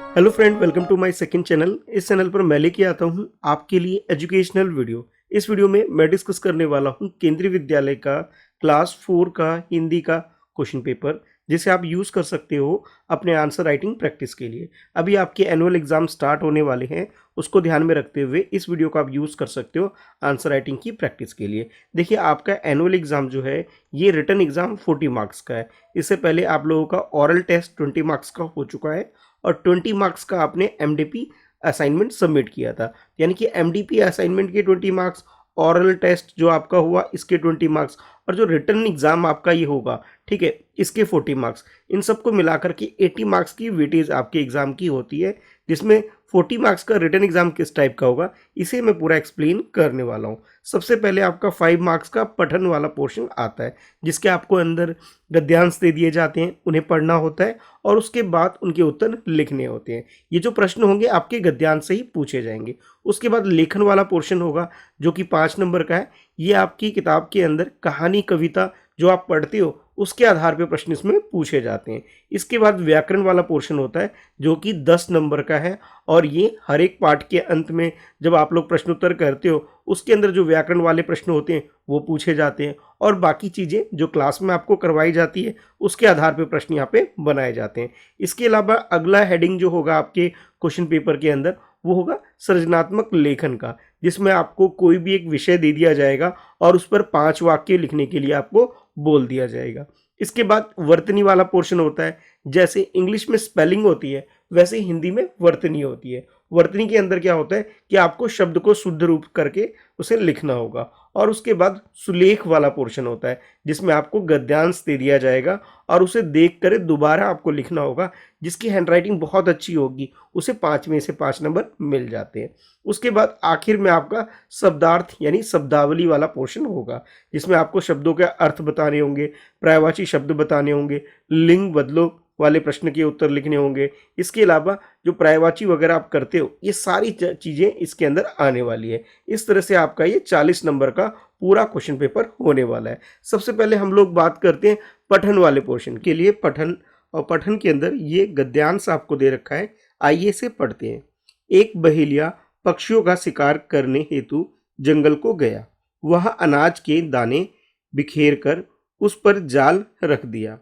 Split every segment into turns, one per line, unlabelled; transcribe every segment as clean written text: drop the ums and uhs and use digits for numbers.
Hello friend, welcome to my second channel. इस channel पर मैं लेके आता हूँ आपके लिए एजुकेशनल वीडियो। इस वीडियो में मैं डिस्कस करने वाला हूँ केंद्रीय विद्यालय का क्लास 4 का हिंदी का क्वेश्चन पेपर, जिसे आप यूज़ कर सकते हो अपने आंसर राइटिंग प्रैक्टिस के लिए। अभी आपके एनुअल एग्जाम स्टार्ट होने वाले हैं, उसको ध्यान में रखते हुए इस वीडियो को आप यूज़ कर सकते हो आंसर राइटिंग की प्रैक्टिस के लिए। देखिए, आपका एनुअल एग्जाम जो है ये रिटन एग्जाम 40 मार्क्स का है। इससे पहले आप लोगों का ऑरल टेस्ट 20 मार्क्स का हो चुका है और 20 मार्क्स का आपने एमडीपी असाइनमेंट सबमिट किया था। यानी कि एमडीपी असाइनमेंट के 20 मार्क्स, ऑरल टेस्ट जो आपका हुआ इसके 20 मार्क्स, और जो रिटर्न एग्जाम आपका ये होगा, ठीक है, इसके 40 मार्क्स। इन सबको मिलाकर के 80 मार्क्स की वेटेज आपके एग्जाम की होती है, जिसमें 40 मार्क्स का रिटर्न एग्जाम किस टाइप का होगा इसे मैं पूरा एक्सप्लेन करने वाला हूँ। सबसे पहले आपका 5 मार्क्स का पठन वाला पोर्शन आता है, जिसके आपको अंदर गद्यांश दे दिए जाते हैं, उन्हें पढ़ना होता है और उसके बाद उनके उत्तर लिखने होते हैं। ये जो प्रश्न होंगे आपके गद्यांश से ही पूछे जाएंगे। उसके बाद लेखन वाला पोर्शन होगा जो कि 5 नंबर का है। ये आपकी किताब के अंदर कहानी, कविता जो आप पढ़ते हो उसके आधार पे प्रश्न इसमें पूछे जाते हैं। इसके बाद व्याकरण वाला पोर्शन होता है जो कि 10 नंबर का है, और ये हर एक पार्ट के अंत में जब आप लोग प्रश्नोत्तर करते हो उसके अंदर जो व्याकरण वाले प्रश्न होते हैं वो पूछे जाते हैं, और बाकी चीज़ें जो क्लास में आपको करवाई जाती है उसके आधार पे प्रश्न यहाँ पे बनाए जाते हैं। इसके अलावा अगला हेडिंग जो होगा आपके क्वेश्चन पेपर के अंदर वो होगा सृजनात्मक लेखन का, जिसमें आपको कोई भी एक विषय दे दिया जाएगा और उस पर 5 वाक्य लिखने के लिए आपको बोल दिया जाएगा। इसके बाद वर्तनी वाला पोर्शन होता है। जैसे इंग्लिश में स्पेलिंग होती है वैसे ही हिंदी में वर्तनी होती है। वर्तनी के अंदर क्या होता है कि आपको शब्द को शुद्ध रूप करके उसे लिखना होगा, और उसके बाद सुलेख वाला पोर्शन होता है जिसमें आपको गद्यांश दे दिया जाएगा और उसे देख कर दोबारा आपको लिखना होगा। जिसकी हैंडराइटिंग बहुत अच्छी होगी उसे 5 में से 5 नंबर मिल जाते हैं। उसके बाद आखिर में आपका शब्दार्थ यानी शब्दावली वाला पोर्शन होगा, जिसमें आपको शब्दों के अर्थ बताने होंगे, पर्यायवाची शब्द बताने होंगे, लिंग बदलो वाले प्रश्न के उत्तर लिखने होंगे। इसके अलावा जो पर्यायवाची वगैरह आप करते हो ये सारी चीज़ें इसके अंदर आने वाली है। इस तरह से आपका ये 40 नंबर का पूरा क्वेश्चन पेपर होने वाला है। सबसे पहले हम लोग बात करते हैं पठन वाले पोर्शन के लिए। पठन, और पठन के अंदर ये गद्यांश आपको दे रखा है, आइए से पढ़ते हैं। एक बहेलिया पक्षियों का शिकार करने हेतु जंगल को गया। वह अनाज के दाने बिखेर कर उस पर जाल रख दिया।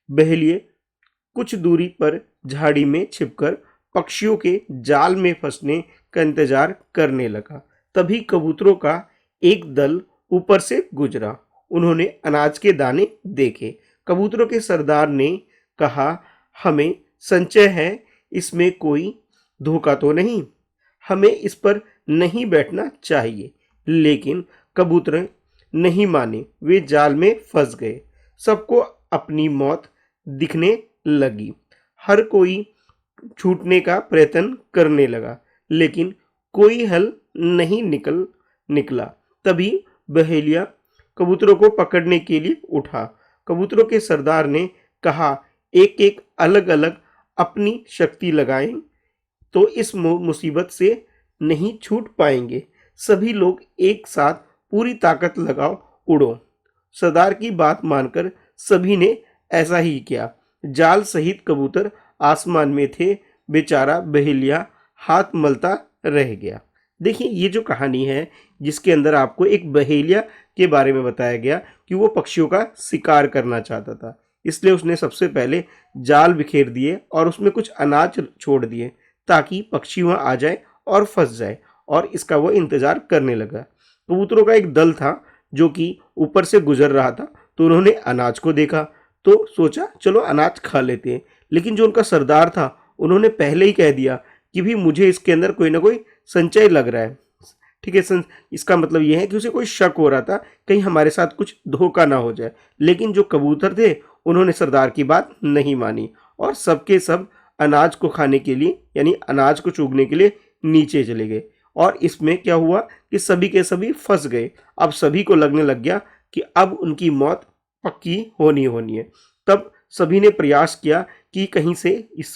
बहेलिए कुछ दूरी पर झाड़ी में छिपकर पक्षियों के जाल में फंसने का इंतजार करने लगा। तभी कबूतरों का एक दल ऊपर से गुजरा। उन्होंने अनाज के दाने देखे। कबूतरों के सरदार ने कहा, हमें संचय है, इसमें कोई धोखा तो नहीं, हमें इस पर नहीं बैठना चाहिए। लेकिन कबूतर नहीं माने, वे जाल में फंस गए। सबको अपनी मौत दिखने लगी। हर कोई छूटने का प्रयत्न करने लगा, लेकिन कोई हल नहीं निकला। तभी बहेलिया कबूतरों को पकड़ने के लिए उठा। कबूतरों के सरदार ने कहा, एक एक अलग अलग अपनी शक्ति लगाएं तो इस मुसीबत से नहीं छूट पाएंगे। सभी लोग एक साथ पूरी ताकत लगाओ, उड़ो। सरदार की बात मानकर सभी ने ऐसा ही किया। जाल सहित कबूतर आसमान में थे। बेचारा बहेलिया हाथ मलता रह गया। देखिए, ये जो कहानी है जिसके अंदर आपको एक बहेलिया के बारे में बताया गया कि वो पक्षियों का शिकार करना चाहता था, इसलिए उसने सबसे पहले जाल बिखेर दिए और उसमें कुछ अनाज छोड़ दिए ताकि पक्षी वहाँ आ जाए और फंस जाए, और इसका वो इंतजार करने लगा। कबूतरों का एक दल था जो कि ऊपर से गुजर रहा था, तो उन्होंने अनाज को देखा तो सोचा चलो अनाज खा लेते हैं। लेकिन जो उनका सरदार था उन्होंने पहले ही कह दिया कि भी मुझे इसके अंदर कोई ना कोई संचय लग रहा है। ठीक है, इसका मतलब यह है कि उसे कोई शक हो रहा था कहीं हमारे साथ कुछ धोखा ना हो जाए। लेकिन जो कबूतर थे उन्होंने सरदार की बात नहीं मानी और सबके सब अनाज को खाने के लिए यानी अनाज को चुगने के लिए नीचे चले गए। और इसमें क्या हुआ कि सभी के सभी फंस गए। अब सभी को लगने लग गया कि अब उनकी मौत पक्की होनी है। तब सभी ने प्रयास किया कि कहीं से इस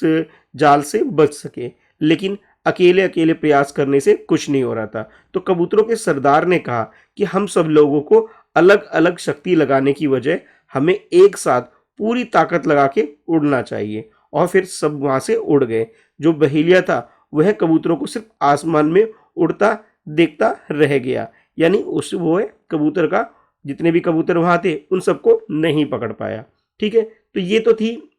जाल से बच सके, लेकिन अकेले अकेले प्रयास करने से कुछ नहीं हो रहा था। तो कबूतरों के सरदार ने कहा कि हम सब लोगों को अलग अलग शक्ति लगाने की वजह हमें एक साथ पूरी ताकत लगा के उड़ना चाहिए। और फिर सब वहाँ से उड़ गए। जो बहेलिया था वह कबूतरों को सिर्फ आसमान में उड़ता देखता रह गया, यानी उस वो कबूतर का जितने भी कबूतर वहाँ थे उन सबको नहीं पकड़ पाया। ठीक है, तो ये तो थी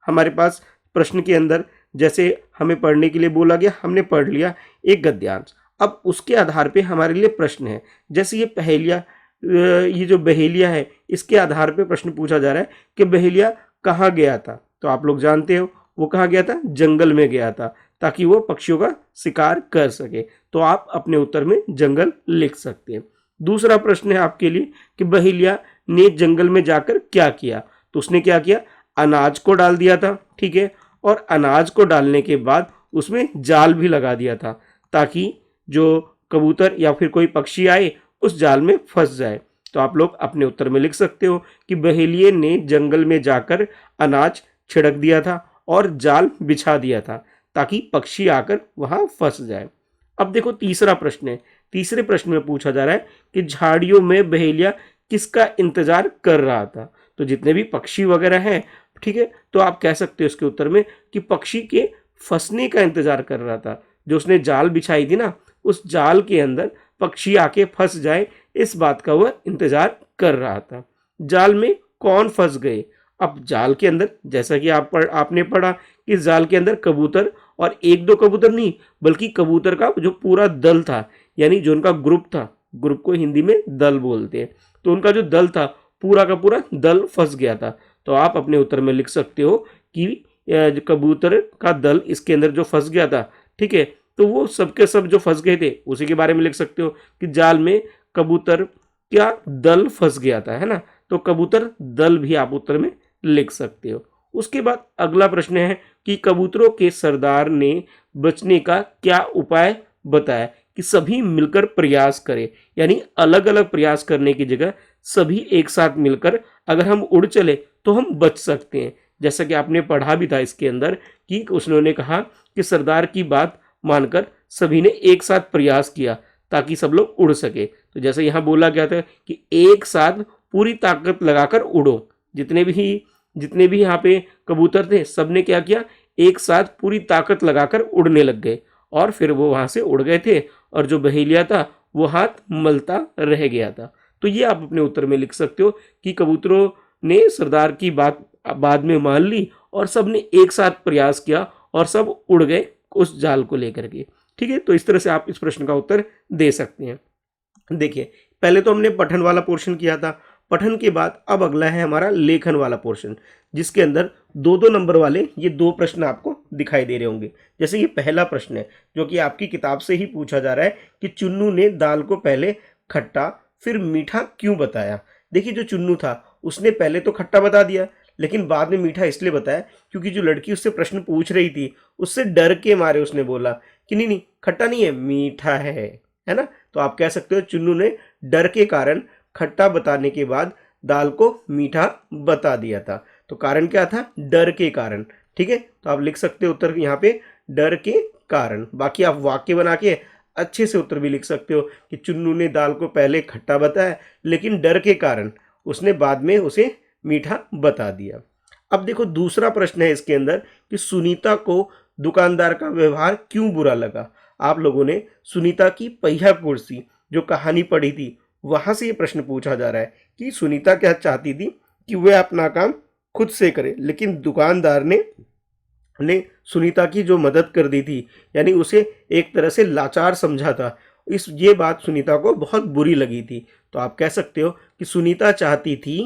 हमारे पास प्रश्न के अंदर जैसे हमें पढ़ने के लिए बोला गया, हमने पढ़ लिया एक गद्यांश। अब उसके आधार पे हमारे लिए प्रश्न है, जैसे ये पहेलिया, ये जो बहेलिया है इसके आधार पे प्रश्न पूछा जा रहा है कि बहेलिया कहाँ गया था। तो आप लोग जानते हो वो कहाँ गया था, जंगल में गया था, ताकि वो पक्षियों का शिकार कर सके। तो आप अपने उत्तर में जंगल लिख सकते हैं। दूसरा प्रश्न है आपके लिए कि बहेलिया ने जंगल में जाकर क्या किया। तो उसने क्या किया, अनाज को डाल दिया था। ठीक है, और अनाज को डालने के बाद उसमें जाल भी लगा दिया था, ताकि जो कबूतर या फिर कोई पक्षी आए उस जाल में फंस जाए। तो आप लोग अपने उत्तर में लिख सकते हो कि बहेलिये ने जंगल में जाकर अनाज छिड़क दिया था और जाल बिछा दिया था, ताकि पक्षी आकर वहां फंस जाए। अब देखो तीसरा प्रश्न है। तीसरे प्रश्न में पूछा जा रहा है कि झाड़ियों में बहेलिया किसका इंतजार कर रहा था। तो जितने भी पक्षी वगैरह हैं, ठीक है, तो आप कह सकते हो इसके उत्तर में कि पक्षी के फंसने का इंतजार कर रहा था। जो उसने जाल बिछाई थी ना, उस जाल के अंदर पक्षी आके फंस जाए, इस बात का वह इंतजार कर रहा था। जाल में कौन फंस गए। अब जाल के अंदर जैसा कि आपने पढ़ा कि जाल के अंदर कबूतर, और एक दो कबूतर नहीं बल्कि कबूतर का जो पूरा दल था, यानी जो उनका ग्रुप था, ग्रुप को हिंदी में दल बोलते हैं, तो उनका जो दल था पूरा का पूरा दल फंस गया था। तो आप अपने उत्तर में लिख सकते हो कि कबूतर का दल इसके अंदर जो फंस गया था। ठीक है, तो वो सबके सब जो फंस गए थे उसी के बारे में लिख सकते हो कि जाल में कबूतर क्या दल फंस गया था, है ना। तो कबूतर दल भी आप उत्तर में लिख सकते हो। उसके बाद अगला प्रश्न है कि कबूतरों के सरदार ने बचने का क्या उपाय बताया कि सभी मिलकर प्रयास करें, यानी अलग अलग प्रयास करने की जगह सभी एक साथ मिलकर अगर हम उड़ चले तो हम बच सकते हैं। जैसा कि आपने पढ़ा भी था इसके अंदर कि उसने कहा कि सरदार की बात मानकर सभी ने एक साथ प्रयास किया ताकि सब लोग उड़ सके। तो जैसे यहाँ बोला गया था कि एक साथ पूरी ताकत लगाकर उड़ो। जितने भी यहाँ पे कबूतर थे सबने क्या किया, एक साथ पूरी ताकत लगाकर उड़ने लग गए और फिर वो वहां से उड़ गए थे, और जो बहेलिया था वो हाथ मलता रह गया था। तो ये आप अपने उत्तर में लिख सकते हो कि कबूतरों ने सरदार की बात बाद में मान ली और सब ने एक साथ प्रयास किया और सब उड़ गए उस जाल को लेकर के। ठीक है, तो इस तरह से आप इस प्रश्न का उत्तर दे सकते हैं। देखिए, पहले तो हमने पठन वाला पोर्शन किया था। पठन के बाद अब अगला है हमारा लेखन वाला पोर्शन, जिसके अंदर दो दो नंबर वाले ये दो प्रश्न आपको दिखाई दे रहे होंगे। जैसे ये पहला प्रश्न है जो कि आपकी किताब से ही पूछा जा रहा है कि चुन्नू ने दाल को पहले खट्टा फिर मीठा क्यों बताया। देखिए, जो चुन्नू था उसने पहले तो खट्टा बता दिया, लेकिन बाद में मीठा इसलिए बताया क्योंकि जो लड़की उससे प्रश्न पूछ रही थी उससे डर के मारे उसने बोला कि नहीं नहीं खट्टा नहीं है, मीठा है ना। तो आप कह सकते हो चुन्नू ने डर के कारण खट्टा बताने के बाद दाल को मीठा बता दिया था। तो कारण क्या था, डर के कारण। ठीक है, तो आप लिख सकते हो उत्तर यहाँ पे डर के कारण। बाकी आप वाक्य बना के अच्छे से उत्तर भी लिख सकते हो कि चुन्नू ने दाल को पहले खट्टा बताया लेकिन डर के कारण उसने बाद में उसे मीठा बता दिया। अब देखो दूसरा प्रश्न है इसके अंदर कि सुनीता को दुकानदार का व्यवहार क्यों बुरा लगा। आप लोगों ने सुनीता की पहिया कुर्सी जो कहानी पढ़ी थी वहां से ये प्रश्न पूछा जा रहा है कि सुनीता क्या चाहती थी कि वह अपना काम खुद से करे, लेकिन दुकानदार ने सुनीता की जो मदद कर दी थी, यानी उसे एक तरह से लाचार समझा था। ये बात सुनीता को बहुत बुरी लगी थी। तो आप कह सकते हो कि सुनीता चाहती थी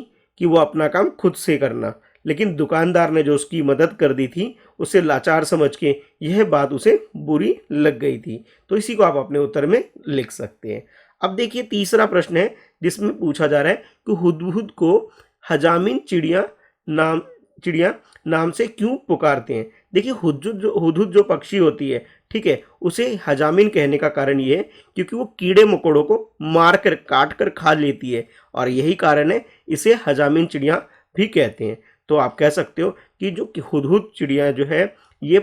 कि वो अपना काम खुद से करना, लेकिन दुकानदार ने जो उसकी मदद कर दी थी उसे लाचार समझ के यह बात उसे बुरी लग गई थी। तो इसी को आप अपने उत्तर में लिख सकते हैं। अब देखिए तीसरा प्रश्न है जिसमें पूछा जा रहा है कि हुदहुद को हजामिन चिड़िया नाम से क्यों पुकारते हैं। देखिए हुदहुद जो पक्षी होती है, ठीक है, उसे हजामिन कहने का कारण ये है क्योंकि वो कीड़े मकोड़ों को मार कर काट कर खा लेती है, और यही कारण है इसे हजामिन चिड़िया भी कहते हैं। तो आप कह सकते हो कि जो हुदहुद चिड़िया जो है ये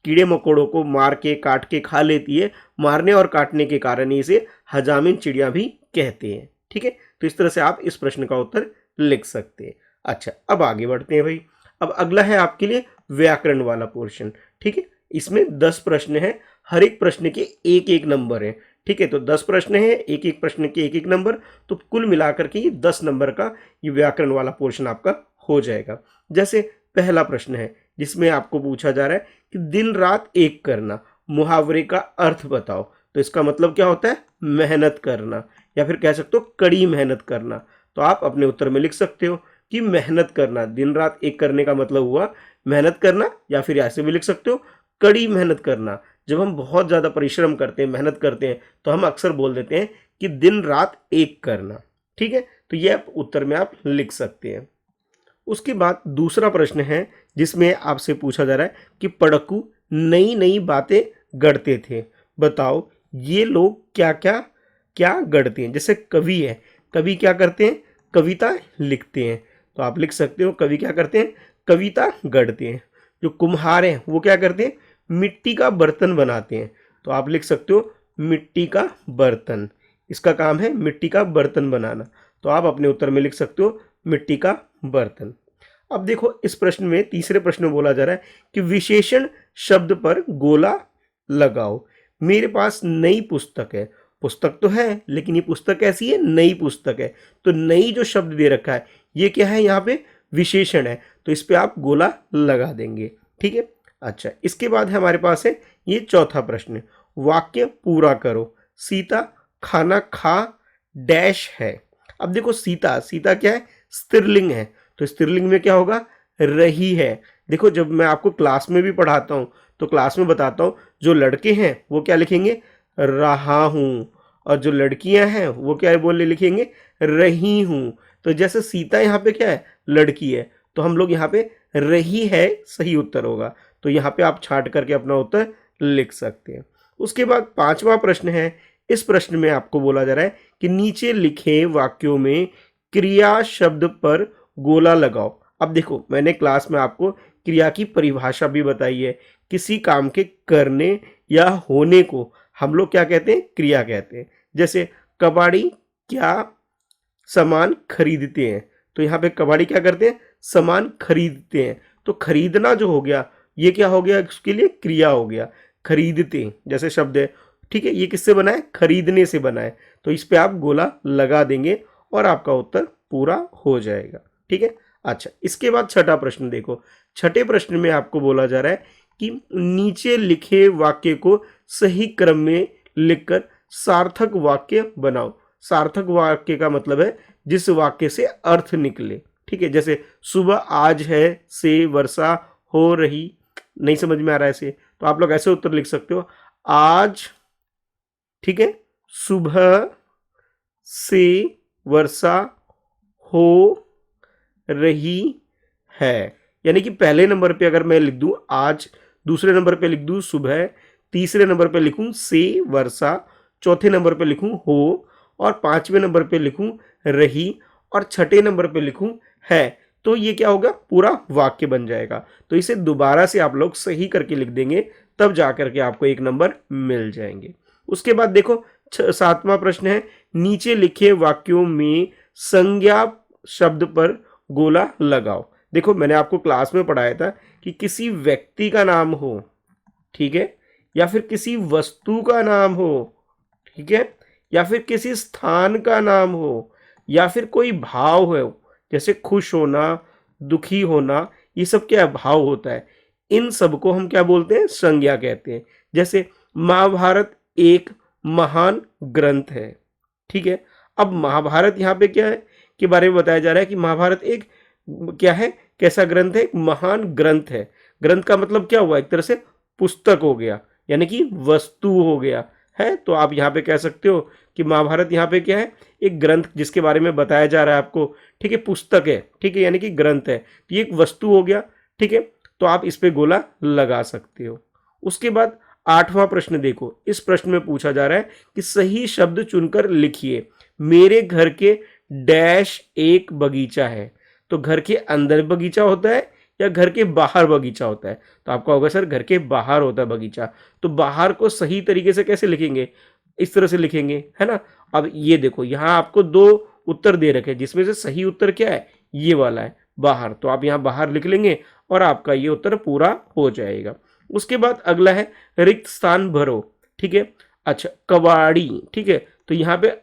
कीड़े मकोड़ों को मार के काट के खा लेती है, मारने और काटने के कारण ही इसे हजामिन चिड़िया भी कहते हैं। ठीक है, तो इस तरह से आप इस प्रश्न का उत्तर लिख सकते हैं। अच्छा, अब आगे बढ़ते हैं भाई। अब अगला है आपके लिए व्याकरण वाला पोर्शन। ठीक है, इसमें 10 प्रश्न है, हर एक प्रश्न के एक एक नंबर है। ठीक है, तो 10 प्रश्न है, एक एक प्रश्न के एक एक नंबर, तो कुल मिलाकर के ये 10 नंबर का ये व्याकरण वाला पोर्शन आपका हो जाएगा। जैसे पहला प्रश्न है जिसमें आपको पूछा जा रहा है कि दिन रात एक करना, मुहावरे का अर्थ बताओ। तो इसका मतलब क्या होता है? मेहनत करना, या फिर कह सकते हो कड़ी मेहनत करना। तो आप अपने उत्तर में लिख सकते हो कि मेहनत करना, दिन रात एक करने का मतलब हुआ मेहनत करना, या फिर ऐसे भी लिख सकते हो कड़ी मेहनत करना। जब हम बहुत ज़्यादा परिश्रम करते हैं, मेहनत करते हैं, तो हम अक्सर बोल देते हैं कि दिन रात एक करना। ठीक है, तो ये उत्तर में आप लिख सकते हैं। उसके बाद दूसरा प्रश्न है जिसमें आपसे पूछा जा रहा है कि पढ़कू नई नई बातें गढ़ते थे, बताओ ये लोग क्या क्या क्या गढ़ते हैं। जैसे कवि है, कवि क्या करते हैं? कविता लिखते हैं। तो आप लिख सकते हो कवि क्या करते हैं? कविता गढ़ते हैं। जो कुम्हार हैं वो क्या करते हैं? मिट्टी का बर्तन बनाते हैं। तो आप लिख सकते हो मिट्टी का बर्तन, इसका काम है मिट्टी का बर्तन बनाना। तो आप अपने उत्तर में लिख सकते हो मिट्टी का बर्तन। अब देखो इस प्रश्न में, तीसरे प्रश्न में बोला जा रहा है कि विशेषण शब्द पर गोला लगाओ। मेरे पास नई पुस्तक है, पुस्तक तो है लेकिन ये पुस्तक कैसी है? नई पुस्तक है। तो नई जो शब्द दे रखा है ये क्या है? यहाँ पे विशेषण है, तो इस पे आप गोला लगा देंगे। ठीक है, अच्छा इसके बाद हमारे पास है ये चौथा प्रश्न, वाक्य पूरा करो। सीता खाना खा डैश है। अब देखो सीता, सीता क्या है? स्त्रीलिंग है, तो स्त्रीलिंग में क्या होगा? रही है। देखो जब मैं आपको क्लास में भी पढ़ाता हूँ तो क्लास में बताता हूँ जो लड़के हैं वो क्या लिखेंगे? रहा हूँ, और जो लड़कियां हैं वो क्या बोले लिखेंगे? रही हूँ। तो जैसे सीता यहाँ पे क्या है? लड़की है, तो हम लोग यहाँ पे रही है सही उत्तर होगा। तो यहाँ पे आप छांट करके अपना उत्तर लिख सकते हैं। उसके बाद पांचवा प्रश्न है, इस प्रश्न में आपको बोला जा रहा है कि नीचे लिखे वाक्यों में क्रिया शब्द पर गोला लगाओ। अब देखो मैंने क्लास में आपको क्रिया की परिभाषा भी बताई है। किसी काम के करने या होने को हम लोग क्या कहते हैं? क्रिया कहते हैं। जैसे कबाड़ी क्या सामान खरीदते हैं, तो यहाँ पे कबाड़ी क्या करते हैं? सामान खरीदते हैं। तो खरीदना जो हो गया ये क्या हो गया? उसके लिए क्रिया हो गया। खरीदते जैसे शब्द है, ठीक है, ये किससे बना है? खरीदने से बना है। तो इस पे आप गोला लगा देंगे और आपका उत्तर पूरा हो जाएगा। ठीक है, अच्छा इसके बाद छठा प्रश्न देखो। छठे प्रश्न में आपको बोला जा रहा है कि नीचे लिखे वाक्य को सही क्रम में लिखकर सार्थक वाक्य बनाओ। सार्थक वाक्य का मतलब है जिस वाक्य से अर्थ निकले। ठीक है, जैसे सुबह आज है से वर्षा हो रही, नहीं समझ में आ रहा है ऐसे, तो आप लोग ऐसे उत्तर लिख सकते हो आज, ठीक है, सुबह से वर्षा हो रही है। यानी कि पहले नंबर पे अगर मैं लिख दूं आज, दूसरे नंबर पे लिख दूं सुबह, तीसरे नंबर पे लिखूं से वर्षा, चौथे नंबर पे लिखूं हो, और पांचवें नंबर पे लिखूं रही, और छठे नंबर पे लिखूं है, तो ये क्या होगा? पूरा वाक्य बन जाएगा। तो इसे दोबारा से आप लोग सही करके लिख देंगे, तब जाकर के आपको एक नंबर मिल जाएंगे। उसके बाद देखो सातवां प्रश्न है, नीचे लिखे वाक्यों में संज्ञा शब्द पर गोला लगाओ। देखो मैंने आपको क्लास में पढ़ाया था कि किसी व्यक्ति का नाम हो, ठीक है, या फिर किसी वस्तु का नाम हो, ठीक है, या फिर किसी स्थान का नाम हो, या फिर कोई भाव हो, जैसे खुश होना, दुखी होना, ये सब क्या भाव होता है। इन सब को हम क्या बोलते हैं? संज्ञा कहते हैं। जैसे महाभारत एक महान ग्रंथ है, ठीक है। अब महाभारत यहाँ पे क्या है के बारे में बताया जा रहा है कि महाभारत एक क्या है? कैसा ग्रंथ है? एक महान ग्रंथ है। ग्रंथ का मतलब क्या हुआ? एक तरह से पुस्तक हो गया, यानी कि वस्तु हो गया है। तो आप यहाँ पे कह सकते हो कि महाभारत यहाँ पे क्या है? एक ग्रंथ जिसके बारे में बताया जा रहा है आपको, ठीक है, पुस्तक है, ठीक है, यानी कि ग्रंथ है, तो ये एक वस्तु हो गया, ठीक है। तो आप इस पे गोला लगा सकते हो। उसके बाद आठवां प्रश्न देखो, इस प्रश्न में पूछा जा रहा है कि सही शब्द चुनकर लिखिए। मेरे घर के डैश एक बगीचा है। तो घर के अंदर बगीचा होता है या घर के बाहर बगीचा होता है? तो आपका होगा सर घर के बाहर होता है बगीचा। तो बाहर को सही तरीके से कैसे लिखेंगे? इस तरह से लिखेंगे, है ना। अब ये देखो यहाँ आपको दो उत्तर दे रखे, जिसमें से सही उत्तर क्या है? ये वाला है। बाहर, तो आप यहाँ बाहर लिख लेंगे और आपका ये उत्तर पूरा हो जाएगा। उसके बाद अगला है रिक्त स्थान भरो, ठीक है। अच्छा, कबाड़ी, ठीक है, तो यहाँ पे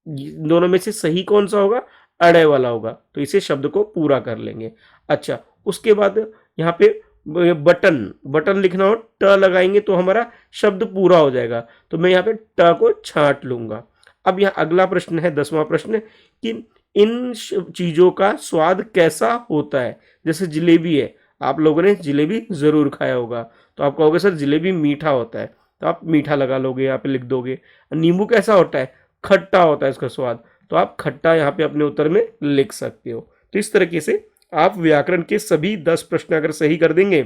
दोनों में से सही कौन सा होगा, अड़े वाला होगा, तो इसे शब्द को पूरा कर लेंगे। अच्छा, उसके बाद यहाँ पे बटन, बटन लिखना हो ट लगाएंगे तो हमारा शब्द पूरा हो जाएगा, तो मैं यहाँ पे ट को छांट लूंगा। अब यहाँ अगला प्रश्न है 10वां प्रश्न कि इन चीजों का स्वाद कैसा होता है। जैसे जलेबी है, आप लोगों ने जलेबी जरूर खाया होगा, तो आप कहोगे सर जलेबी मीठा होता है, तो आप मीठा लगा लोगे, यहाँ पे लिख दोगे। नींबू कैसा होता है, खट्टा होता है इसका स्वाद, तो आप खट्टा यहाँ पे अपने उत्तर में लिख सकते हो। तो इस तरीके से आप व्याकरण के सभी 10 प्रश्न अगर सही कर देंगे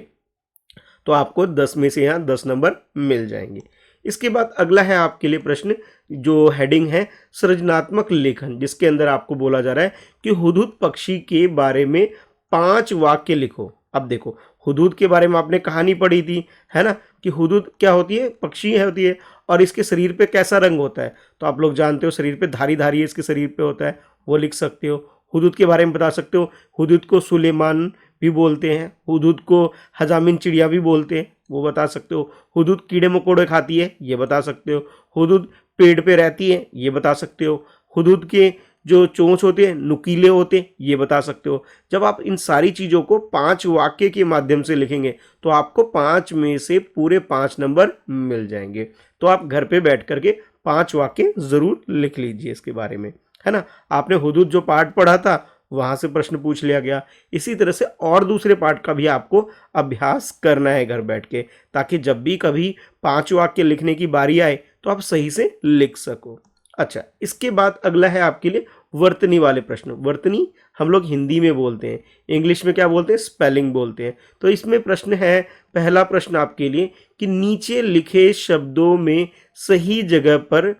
तो आपको 10 में से यहाँ 10 नंबर मिल जाएंगे। इसके बाद अगला है आपके लिए प्रश्न जो हेडिंग है सृजनात्मक लेखन, जिसके अंदर आपको बोला जा रहा है कि हुदहुद पक्षी के बारे में 5 वाक्य लिखो। अब देखो, हुदहुद के बारे में आपने कहानी पढ़ी थी, है ना, कि हुदहुद क्या होती है, पक्षी होती है, और इसके शरीर पे कैसा रंग होता है, तो आप लोग जानते हो शरीर पे धारी धारी इसके शरीर पे होता है, वो लिख सकते हो। हुदहुद के बारे में बता सकते हो, हुदहुद को सुलेमान भी बोलते हैं, हुदहुद को हजामिन चिड़िया भी बोलते हैं, वो बता सकते हो। हुदहुद कीड़े मकोड़े खाती है, ये बता सकते हो। हुदहुद पेड़ पे रहती है, ये बता सकते हो। हुदहुद के जो चोंच होते हैं नुकीले होते हैं, ये बता सकते हो। जब आप इन सारी चीज़ों को 5 वाक्य के माध्यम से लिखेंगे तो आपको 5 में से पूरे 5 नंबर मिल जाएंगे। तो आप घर पे बैठ करके 5 वाक्य ज़रूर लिख लीजिए इसके बारे में, है ना। आपने हुदहुद जो पाठ पढ़ा था वहाँ से प्रश्न पूछ लिया गया, इसी तरह से और दूसरे पाठ का भी आपको अभ्यास करना है घर बैठ के, ताकि जब भी कभी 5 वाक्य लिखने की बारी आए तो आप सही से लिख सको। अच्छा, इसके बाद अगला है आपके लिए वर्तनी वाले प्रश्न। वर्तनी हम लोग हिंदी में बोलते हैं, इंग्लिश में क्या बोलते हैं, स्पेलिंग बोलते हैं। तो इसमें प्रश्न है, पहला प्रश्न आपके लिए कि नीचे लिखे शब्दों में सही जगह पर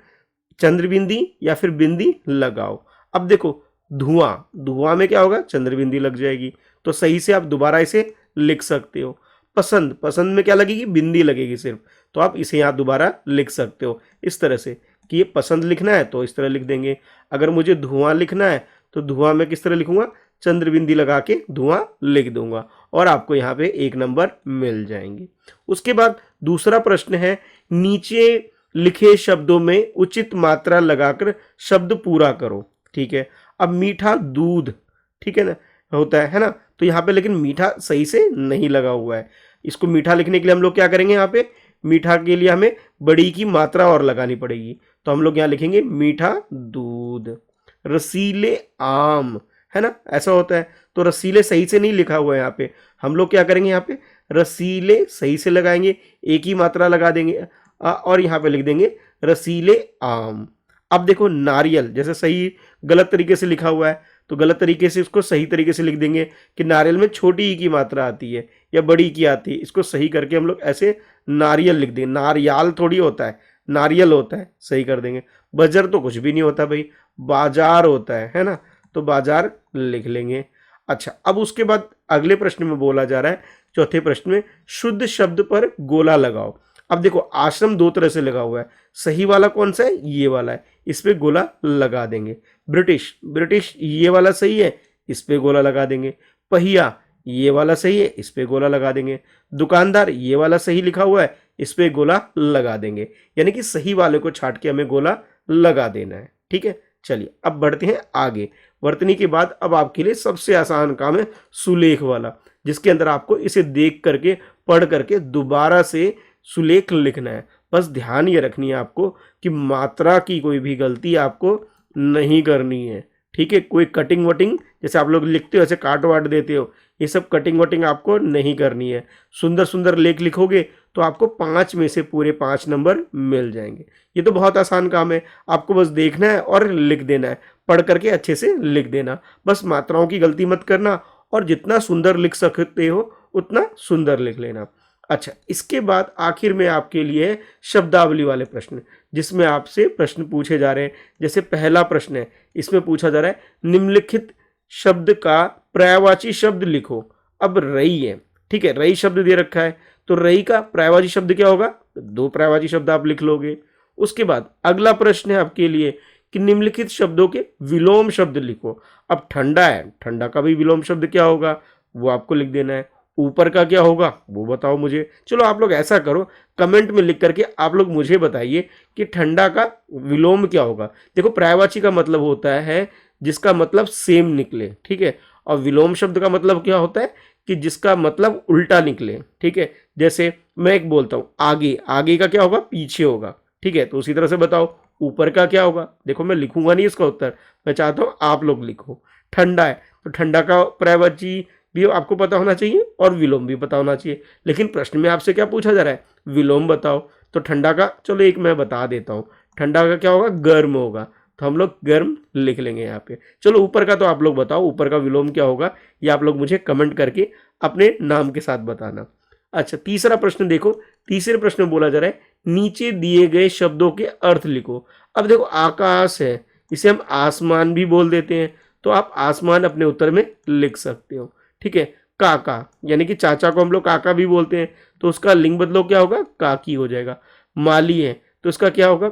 चंद्रबिंदी या फिर बिंदी लगाओ। अब देखो, धुआं, धुआं में क्या होगा, चंद्रबिंदी लग जाएगी, तो सही से आप दोबारा इसे लिख सकते हो। पसंद, पसंद में क्या लगेगी, बिंदी लगेगी सिर्फ, तो आप इसे यहाँ दोबारा लिख सकते हो इस तरह से कि ये पसंद लिखना है तो इस तरह लिख देंगे। अगर मुझे धुआं लिखना है तो धुआं में किस तरह लिखूंगा, चंद्रबिंदी लगा के धुआं लिख दूंगा, और आपको यहाँ पे 1 नंबर मिल जाएंगे। उसके बाद दूसरा प्रश्न है, नीचे लिखे शब्दों में उचित मात्रा लगाकर शब्द पूरा करो, ठीक है। अब मीठा दूध, ठीक है ना, होता है ना, तो यहाँ पे लेकिन मीठा सही से नहीं लगा हुआ है। इसको मीठा लिखने के लिए हम लोग क्या करेंगे, यहाँ पे मीठा के लिए हमें बड़ी की मात्रा और लगानी पड़ेगी, तो हम लोग यहाँ लिखेंगे मीठा दूध। रसीले आम, है ना, ऐसा होता है, तो रसीले सही से नहीं लिखा हुआ है यहाँ पे, हम लोग क्या करेंगे, यहाँ पे रसीले सही से लगाएंगे, एक ही मात्रा लगा देंगे और यहाँ पे लिख देंगे रसीले आम। अब देखो, नारियल, जैसे सही गलत तरीके से लिखा हुआ है तो गलत तरीके से इसको सही तरीके से लिख देंगे कि नारियल में छोटी ई की मात्रा आती है या बड़ी की आती है, इसको सही करके हम लोग ऐसे नारियल लिख देंगे। नारियाल थोड़ी होता है, नारियल होता है, सही कर देंगे। बजर तो कुछ भी नहीं होता भाई, बाजार होता है ना, तो बाजार लिख लेंगे। अच्छा, अब उसके बाद अगले प्रश्न में बोला जा रहा है, चौथे प्रश्न में शुद्ध शब्द पर गोला लगाओ। अब देखो, आश्रम 2 तरह से लगा हुआ है, सही वाला कौन सा है, ये वाला है, इस पे गोला लगा देंगे। ब्रिटिश, ब्रिटिश ये वाला सही है, इस पे गोला लगा देंगे। पहिया ये वाला सही है, इस पे गोला लगा देंगे। दुकानदार ये वाला सही लिखा हुआ है, इस पे गोला लगा देंगे, यानी कि सही वाले को छाट के हमें गोला लगा देना है, ठीक है। चलिए अब बढ़ते हैं आगे। वर्तनी के बाद अब आपके लिए सबसे आसान काम है सुलेख वाला, जिसके अंदर आपको इसे देख करके पढ़ करके दोबारा से सुलेख लिखना है। बस ध्यान ये रखनी है आपको कि मात्रा की कोई भी गलती आपको नहीं करनी है, ठीक है। कोई कटिंग वटिंग जैसे आप लोग लिखते हो ऐसे काट वाट देते हो, ये सब कटिंग वटिंग आपको नहीं करनी है। सुंदर सुंदर लेख लिखोगे तो आपको 5 में से पूरे 5 नंबर मिल जाएंगे। ये तो बहुत आसान काम है, आपको बस देखना है और लिख देना है, पढ़ करके अच्छे से लिख देना। बस मात्राओं की गलती मत करना, और जितना सुंदर लिख सकते हो उतना सुंदर लिख लेना। अच्छा, इसके बाद आखिर में आपके लिए शब्दावली वाले प्रश्न, जिसमें आपसे प्रश्न पूछे जा रहे हैं। जैसे पहला प्रश्न है, इसमें पूछा जा रहा है निम्नलिखित शब्द का पर्यायवाची शब्द लिखो। अब रई है, ठीक है, रई शब्द दे रखा है, तो रई का पर्यायवाची शब्द क्या होगा, 2 पर्यायवाची शब्द आप लिख लोगे। उसके बाद अगला प्रश्न है आपके लिए कि निम्नलिखित शब्दों के विलोम शब्द लिखो। अब ठंडा है, ठंडा का भी विलोम शब्द क्या होगा वो आपको लिख देना है। ऊपर का क्या होगा वो बताओ मुझे। चलो आप लोग ऐसा करो, कमेंट में लिख करके आप लोग मुझे बताइए कि ठंडा का विलोम क्या होगा। देखो पर्यायवाची का मतलब होता है जिसका मतलब सेम निकले, ठीक है। और विलोम शब्द का मतलब क्या होता है कि जिसका मतलब उल्टा निकले, ठीक है। जैसे मैं एक बोलता हूँ आगे, आगे का क्या होगा पीछे होगा, ठीक है। तो उसी तरह से बताओ ऊपर का क्या होगा। देखो मैं लिखूंगा नहीं इसका उत्तर, मैं चाहता हूँ आप लोग लिखो। ठंडा है तो ठंडा का पर्यायवाची भी आपको पता होना चाहिए और विलोम भी पता होना चाहिए। लेकिन प्रश्न में आपसे क्या पूछा जा रहा है, विलोम बताओ। तो ठंडा का चलो एक मैं बता देता हूँ, ठंडा का क्या होगा गर्म होगा, तो हम लोग गर्म लिख लेंगे यहाँ पे। चलो ऊपर का तो आप लोग बताओ, ऊपर का विलोम क्या होगा ये आप लोग मुझे कमेंट करके अपने नाम के साथ बताना। अच्छा तीसरा प्रश्न देखो, तीसरे प्रश्न में बोला जा रहा है नीचे दिए गए शब्दों के अर्थ लिखो। अब देखो आकाश है, इसे हम आसमान भी बोल देते हैं, तो आप आसमान अपने उत्तर में लिख सकते हो, ठीक है। काका यानी कि चाचा को हम लोग काका भी बोलते हैं, तो उसका लिंग बदलो क्या होगा काकी हो जाएगा। माली है तो उसका क्या होगा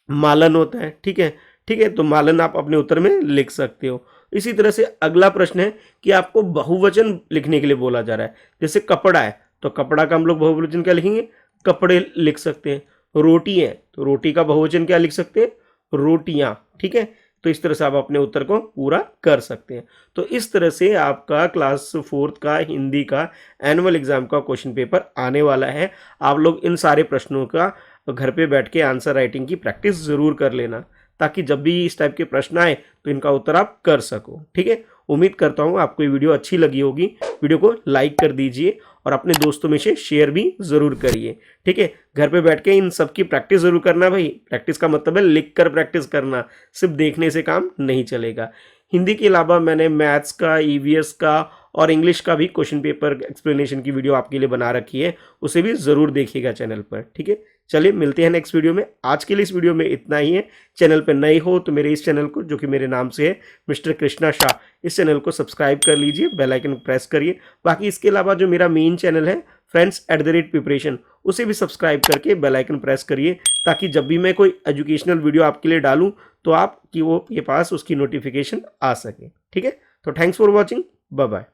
मालन होता है, ठीक है। ठीक है तो मालन आप अपने उत्तर में लिख सकते हो। इसी तरह से अगला प्रश्न है कि आपको बहुवचन लिखने के लिए बोला जा रहा है। जैसे कपड़ा है तो कपड़ा का हम लोग बहुवचन क्या लिखेंगे कपड़े लिख सकते हैं। रोटी है तो रोटी का बहुवचन क्या लिख सकते हैं रोटियां, ठीक है। तो इस तरह से आप अपने उत्तर को पूरा कर सकते हैं। तो इस तरह से आपका क्लास 4th का हिंदी का एनुअल एग्जाम का क्वेश्चन पेपर आने वाला है। आप लोग इन सारे प्रश्नों का घर पे बैठ के आंसर राइटिंग की प्रैक्टिस ज़रूर कर लेना, ताकि जब भी इस टाइप के प्रश्न आए तो इनका उत्तर आप कर सको, ठीक है। उम्मीद करता हूँ आपको ये वीडियो अच्छी लगी होगी। वीडियो को लाइक कर दीजिए और अपने दोस्तों में से शेयर भी ज़रूर करिए, ठीक है। घर पे बैठ के इन सब की प्रैक्टिस ज़रूर करना भाई। प्रैक्टिस का मतलब है लिख कर प्रैक्टिस करना, सिर्फ देखने से काम नहीं चलेगा। हिंदी के अलावा मैंने मैथ्स का, ईवीएस का और इंग्लिश का भी क्वेश्चन पेपर एक्सप्लेनेशन की वीडियो आपके लिए बना रखी है, उसे भी ज़रूर देखिएगा चैनल पर, ठीक है। चलिए मिलते हैं नेक्स्ट वीडियो में। आज के लिए इस वीडियो में इतना ही है। चैनल पर नए हो तो मेरे इस चैनल को, जो कि मेरे नाम से है मिस्टर कृष्णा शाह, इस चैनल को सब्सक्राइब कर लीजिए, बेल आइकन प्रेस करिए। बाकी इसके अलावा जो मेरा मेन चैनल है friends@प्रिपरेशन, उसे भी सब्सक्राइब करके बेल आइकन प्रेस करिए, ताकि जब भी मैं कोई एजुकेशनल वीडियो आपके लिए डालूं तो आपकी वो के पास उसकी नोटिफिकेशन आ सके, ठीक है। तो thanks for watching, bye bye.